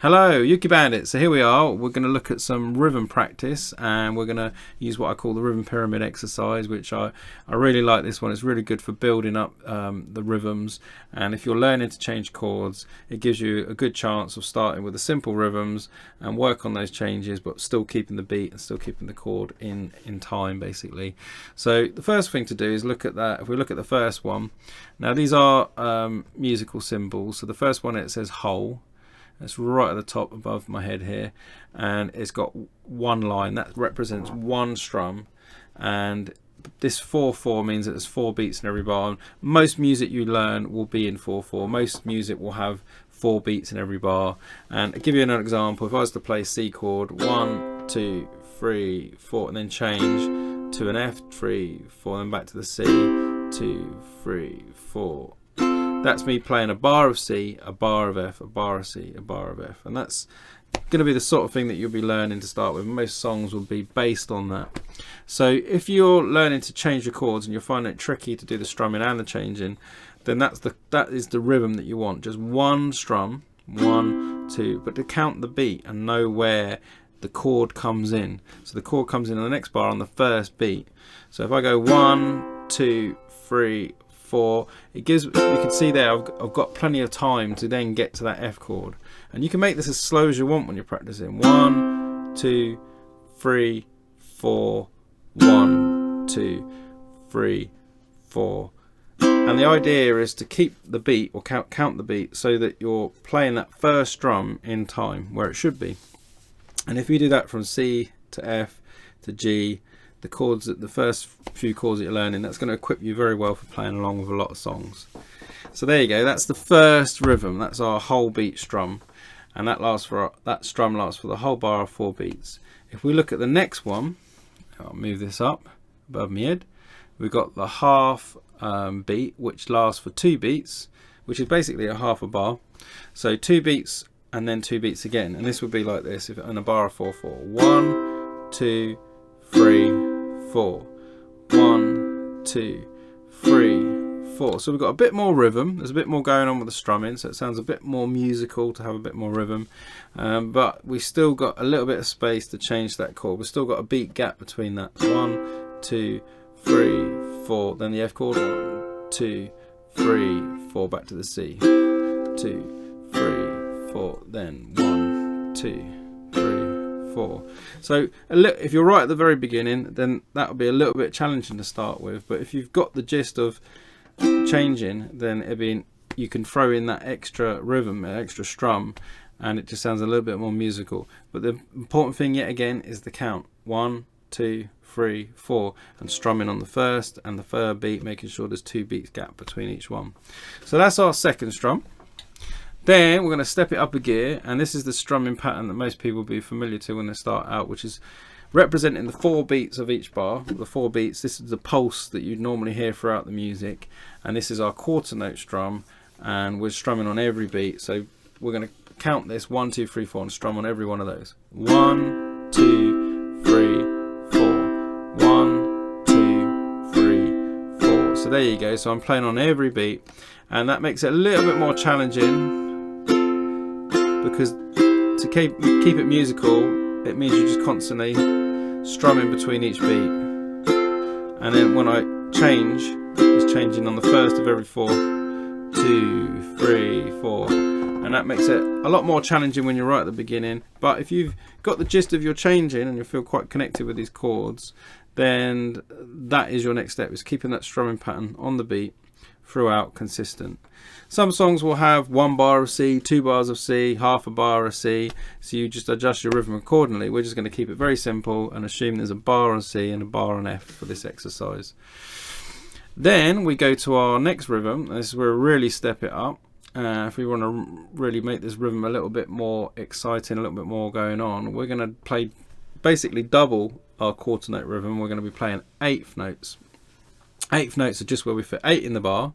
Hello, Yuki Bandit. So here we are. We're going to look at some rhythm practice, and we're going to use what I call the rhythm pyramid exercise, which I really like this one. It's really good for building up the rhythms, and if you're learning to change chords, it gives you a good chance of starting with the simple rhythms and work on those changes, but still keeping the beat and still keeping the chord in time, basically. So the first thing to do is look at that. If we look at the first one, now these are musical symbols. So the first one, it says whole. It's right at the top above my head here, and it's got one line that represents one strum, and this 4/4 means that there's 4 beats in every bar. Most music you learn will be in 4/4. Most music will have 4 beats in every bar. And I'll give you an example. If I was to play C chord, 1, 2, 3, 4, and then change to an F, 3, 4, then back to the C, 2, 3, 4. That's me playing a bar of C, a bar of F, a bar of C, a bar of F. And that's going to be the sort of thing that you'll be learning to start with. Most songs will be based on that. So if you're learning to change your chords and you're finding it tricky to do the strumming and the changing, then that is the rhythm that you want. Just one strum, 1, 2, but to count the beat and know where the chord comes in. So the chord comes in on the next bar on the first beat. So if I go 1, 2, 3, 4, it gives, you can see there I've got plenty of time to then get to that F chord, and you can make this as slow as you want when you're practicing. 1, 2, 3, 4, 1, 2, 3, 4. And the idea is to keep the beat, or count the beat, so that you're playing that first strum in time where it should be. And if you do that from C to F to G, the chords, the first few chords that you're learning, that's going to equip you very well for playing along with a lot of songs. So there you go, that's the first rhythm. That's our whole beat strum, and that strum lasts for the whole bar of 4 beats. If we look at the next one, I'll move this up above my head. We've got the half beat, which lasts for 2 beats, which is basically a half a bar. So 2 beats and then 2 beats again, and this would be like this if in a bar of 4/4. 1, 2, 3, 4. 1, 2, 3, 4. So we've got a bit more rhythm. There's a bit more going on with the strumming, so it sounds a bit more musical to have a bit more rhythm. But we still got a little bit of space to change that chord. We've still got a beat gap between that. 1, 2, 3, 4. Then the F chord. 1, 2, 3, 4. Back to the C. 2, 3, 4. Then 1, 2, 3, 4. So if you're right at the very beginning, then that'll be a little bit challenging to start with, but if you've got the gist of changing, then you can throw in that extra rhythm, extra strum, and it just sounds a little bit more musical. But the important thing yet again is the count. 1, 2, 3, 4, and strumming on the first and the third beat, making sure there's 2 beats gap between each one. So that's our second strum. Then we're going to step it up a gear, and this is the strumming pattern that most people will be familiar to when they start out, which is representing the 4 beats of each bar. The 4 beats, this is the pulse that you'd normally hear throughout the music, and this is our quarter note strum, and we're strumming on every beat. So we're going to count this 1, 2, 3, 4 and strum on every one of those. 1, 2, 3, 4. 1, 2, 3, 4. So there you go. So I'm playing on every beat, and that makes it a little bit more challenging, because to keep it musical, it means you're just constantly strumming between each beat. And then when I change, it's changing on the first of every 4. 2, 3, 4. And that makes it a lot more challenging when you're right at the beginning. But if you've got the gist of your changing and you feel quite connected with these chords, then that is your next step, is keeping that strumming pattern on the beat throughout, consistent. Some songs will have 1 bar of C, 2 bars of C, half a bar of C, so you just adjust your rhythm accordingly. We're just going to keep it very simple and assume there's a bar on C and a bar on F for this exercise. Then we go to our next rhythm. This is where we really step it up. If we want to really make this rhythm a little bit more exciting, a little bit more going on, we're going to play basically double our quarter note rhythm. We're going to be playing 8th notes. 8th notes are just where we fit 8 in the bar,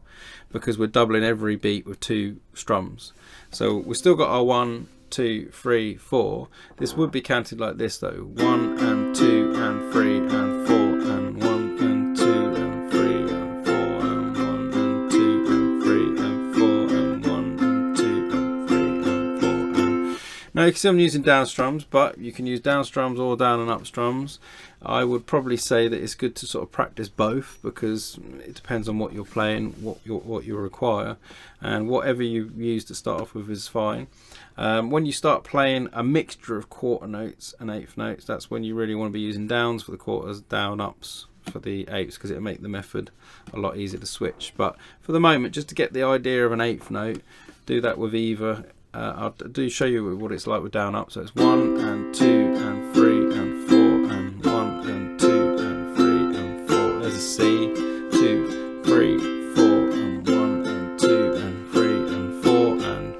because we're doubling every beat with 2 strums. So we've still got our 1, 2, 3, 4. This would be counted like this though: 1 and 2 and 3 and 4 and 1 and 2 and 3 and 4 and 1 and 2 and 3 and 4 and 1 and 2 and 3 and 4 and Now you can see I'm using down strums, but you can use down strums or down and up strums. I would probably say that it's good to sort of practice both, because it depends on what you're playing, what you require, and whatever you use to start off with is fine. When you start playing a mixture of quarter notes and eighth notes, that's when you really want to be using downs for the quarters, down ups for the eighths, because it'll make the method a lot easier to switch. But for the moment, just to get the idea of an eighth note, do that with either. I'll do show you what it's like with down up. So it's 1 and 2 and 3 and 4 and 1 and 2 and 3 and 4. There's a C, 2, 3, 4 and 1 and 2 and 3 and 4 and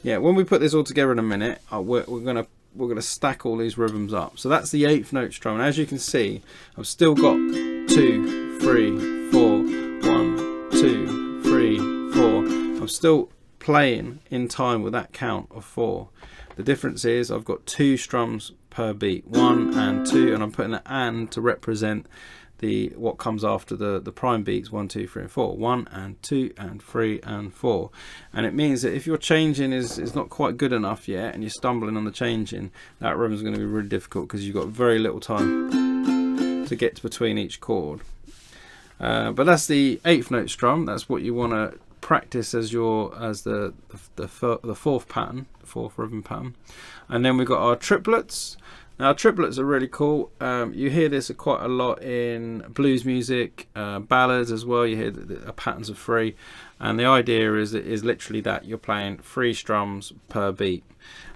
yeah. When we put this all together in a minute, we're gonna stack all these rhythms up. So that's the eighth note strum, and as you can see, I've still got 2, 3, 4, 1, 2, 3, 4. I'm still playing in time with that count of 4. The difference is I've got 2 strums per beat, 1 and 2, and I'm putting an and to represent what comes after the prime beats, 1, 2, 3 and 4. 1 and 2 and 3 and 4. And it means that if your changing is not quite good enough yet and you're stumbling on the changing, that rhythm is going to be really difficult, because you've got very little time to get between each chord. But that's the eighth note strum. That's what you want to practice as the fourth pattern, the fourth rhythm pattern. And then we've got our triplets. Now triplets are really cool. You hear this quite a lot in blues music, ballads as well. You hear the patterns of 3, and the idea is literally that you're playing 3 strums per beat.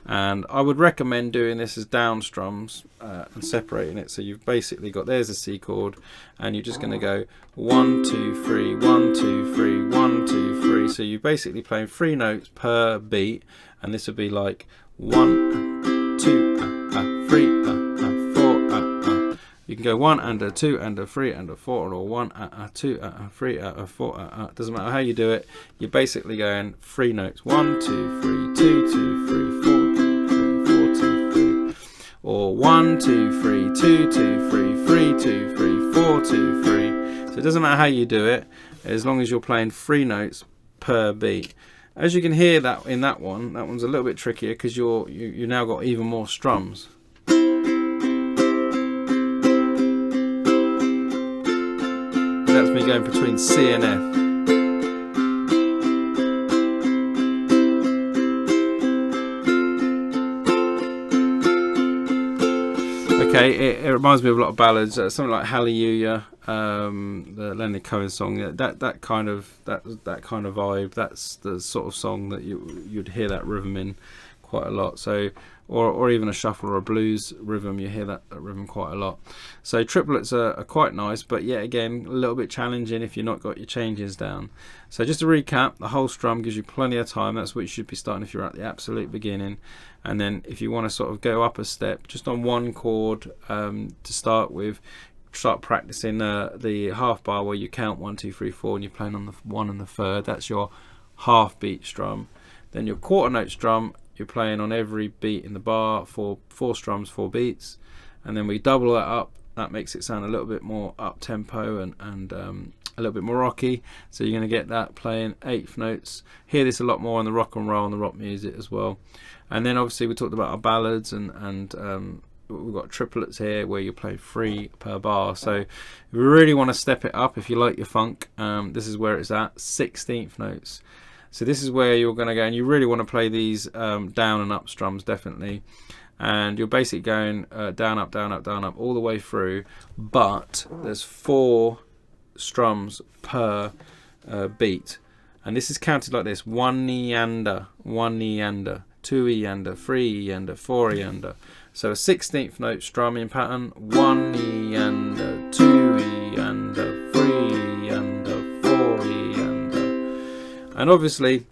And I would recommend doing this as down strums and separating it. So you've basically got, there's a C chord, and you're just going to go 1, 2, 3, 1, 2, 3, 1, 2, 3. So you're basically playing 3 notes per beat, and this would be like 1, 2, 3, 4. You can go 1 and a 2 and a 3 and a 4, or 1 a 2 a 3 a 4. Doesn't matter how you do it. You're basically going 3 notes: 1, 2, 3, 2, 2, 3, 4. Or 1, 2, 3, 2, 2, 3, 3, 2, 3, 4, 2, 3. So it doesn't matter how you do it, as long as you're playing 3 notes per beat. As you can hear that in that one's a little bit trickier, because you now got even more strums. That's me going between C and F. Okay, it reminds me of a lot of ballads, something like Hallelujah, the Leonard Cohen song. That kind of vibe. That's the sort of song that you'd hear that rhythm in quite a lot. So, or even a shuffle or a blues rhythm, you hear that rhythm quite a lot. So triplets are quite nice, but yet again a little bit challenging if you've not got your changes down. So just to recap, the whole strum gives you plenty of time. That's what you should be starting if you're at the absolute beginning. And then if you want to sort of go up a step, just on one chord to start with, start practicing the half bar where you count 1, 2, 3, 4, and you're playing on the 1 and the 3rd. That's your half beat strum. Then your quarter note strum, you're playing on every beat in the bar, 4 strums, 4 beats, and then we double that up. That makes it sound a little bit more up tempo and a little bit more rocky. So you're going to get that playing eighth notes. Hear this a lot more on the rock and roll and the rock music as well. And then obviously we talked about our ballads, and we've got triplets here where you play 3 per bar. So if you really want to step it up, if you like your funk, this is where it's at, 16th notes. So this is where you're going to go, and you really want to play these down and up strums, definitely. And you're basically going down, up, down, up, down, up, all the way through. But there's 4 strums per beat. And this is counted like this: 1 eander, 1 eander, 2 eander, 3 eander, 4 eander. So a 16th note strumming pattern: 1 eander, 2 eander, 3 eander, 4 eander. And obviously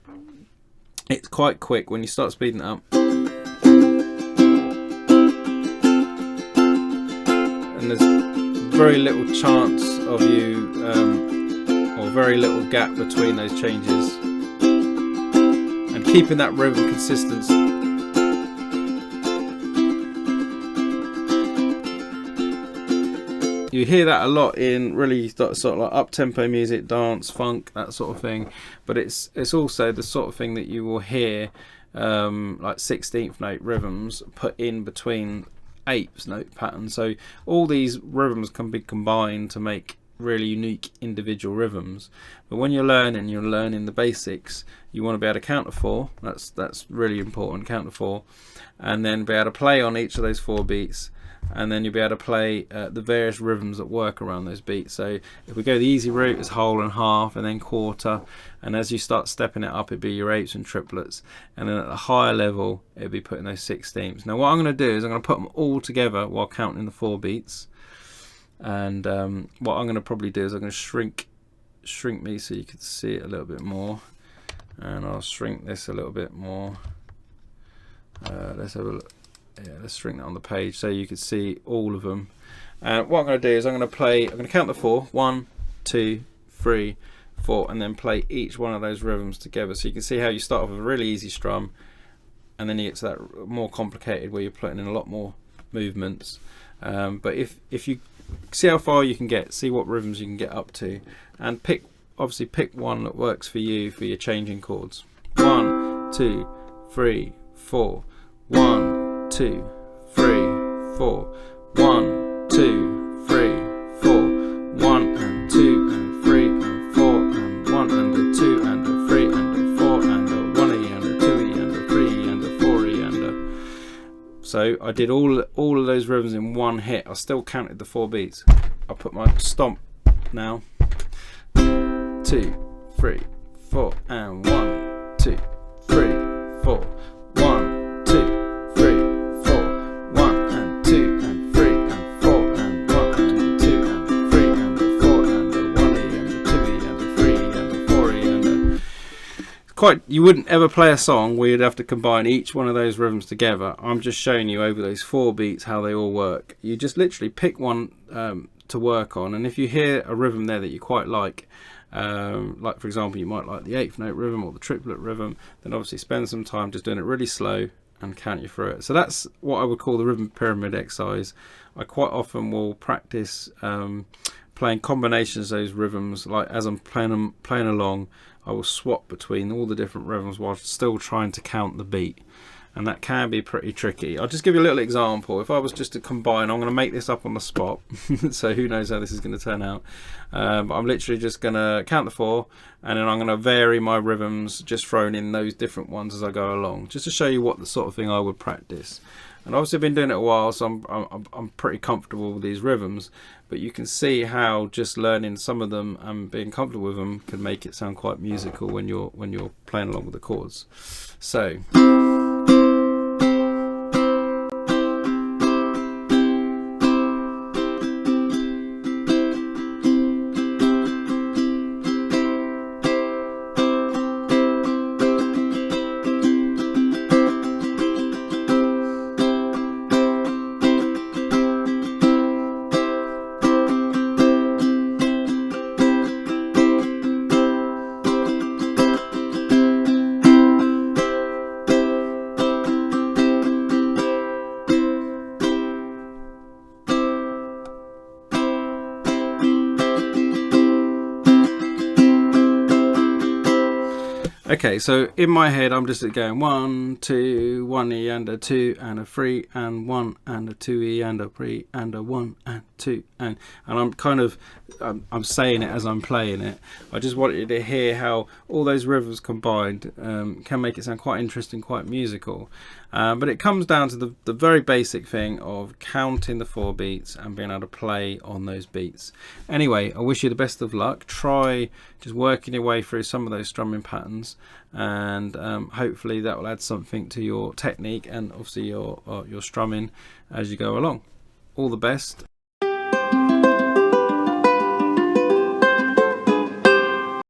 it's quite quick when you start speeding it up. And there's very little chance of you, or very little gap between those changes. And keeping that rhythm consistency. You hear that a lot in really sort of like up-tempo music, dance, funk, that sort of thing. But it's also the sort of thing that you will hear like 16th note rhythms put in between 8th note patterns. So all these rhythms can be combined to make really unique individual rhythms. But when you're learning the basics, you want to be able to count to 4. That's really important, count to 4, and then be able to play on each of those 4 beats, and then you'll be able to play the various rhythms that work around those beats. So if we go the easy route, it's whole and half, and then quarter, and as you start stepping it up, it'd be your 8ths and triplets, and then at the higher level, it'd be putting those 16ths. Now what I'm going to do is I'm going to put them all together while counting the 4 beats, and what I'm going to probably do is I'm going to shrink me so you can see it a little bit more, and I'll shrink this a little bit more. Let's have a look. Yeah, let's shrink that on the page so you can see all of them. What I'm going to do is I'm going to count the 4, 1, 2, 3, 4, and then play each one of those rhythms together, so you can see how you start off with a really easy strum, and then you get to that more complicated where you're putting in a lot more movements. But if you see how far you can get, see what rhythms you can get up to, and obviously pick one that works for you for your changing chords. 1, 2, 3, 4. 1, 2, 3, 4. 1, 2, 3, 4. 1 and 2 and 3 and 4 and 1 and a 2 and a 3 and a 4 and a 1E and a 2E and a 3E and a 4E and a... So I did all of those rhythms in one hit. I still counted the 4 beats. I'll put my stomp now. 2, 3, 4 and 1, 2, 3, 4. 1, 2, 3, 4. 1 and 2 and 3 and 4 and 1 and 2 and 3 and 4 and 1E and 2E and 3 and 4E and quite. You wouldn't ever play a song where you'd have to combine each one of those rhythms together. I'm just showing you over those 4 beats how they all work. You just literally pick one to work on, and if you hear a rhythm there that you quite like for example you might like the 8th note rhythm or the triplet rhythm, then obviously spend some time just doing it really slow and count you through it. So that's what I would call the rhythm pyramid exercise. I quite often will practice playing combinations of those rhythms, like as I'm playing along, I will swap between all the different rhythms while still trying to count the beat, and that can be pretty tricky. I'll just give you a little example. If I was just to combine, I'm going to make this up on the spot, so who knows how this is going to turn out. But I'm literally just going to count the 4, and then I'm going to vary my rhythms, just throwing in those different ones as I go along, just to show you what the sort of thing I would practice. And obviously I've been doing it a while, so I'm pretty comfortable with these rhythms, but you can see how just learning some of them and being comfortable with them can make it sound quite musical when you're playing along with the chords. So okay, so in my head I'm just going 1, 2, 1E and a 2 and a 3 and 1 and a 2E and a 3 and a 1 and 2 and I'm kind of I'm saying it as I'm playing it. I just wanted you to hear how all those rhythms combined can make it sound quite interesting, quite musical. But it comes down to the very basic thing of counting the 4 beats and being able to play on those beats. Anyway, I wish you the best of luck. Try just working your way through some of those strumming patterns, and hopefully that will add something to your technique and obviously your strumming as you go along. All the best.